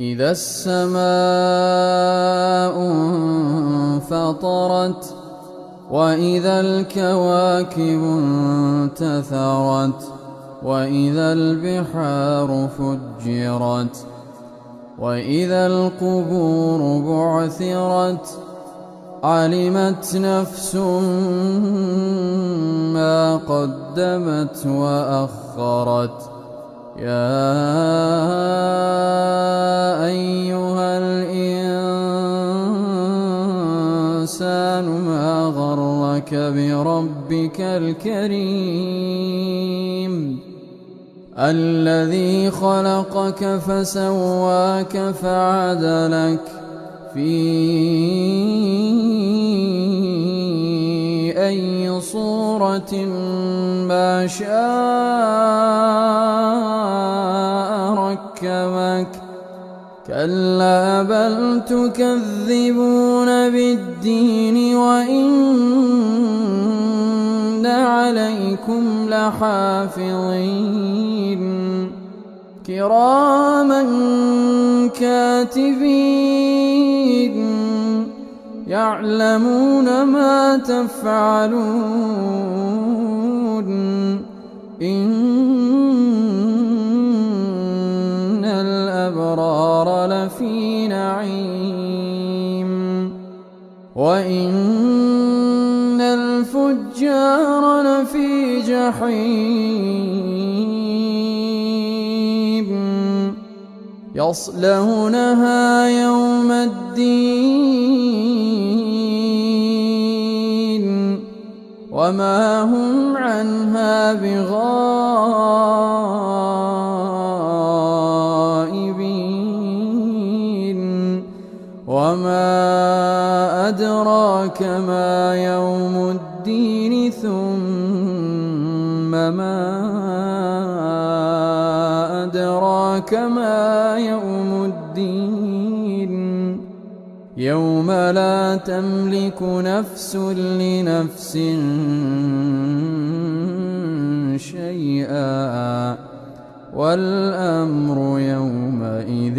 إذا السماء انفطرت وإذا الكواكب انتثرت وإذا البحار فجرت وإذا القبور بعثرت علمت نفس ما قدمت وأخرت يا أيها الإنسان ما غرك بربك الكريم الذي خلقك فسواك فعدلك في أي صورة ما شاء ركبك كلا بل تكذبون بالدين وإن عليكم لحافظين كراما كاتبين يعلمون ما تفعلون إن الأبرار لفي نعيم وإن الفجار لفي جحيم يصلونها يوم الدين وما هم عنها بغائبين وما أدراك ما يوم الدين ثم ما أدراك ما يوم الدين يوم لا تملك نفس لنفس شيئا والأمر يومئذ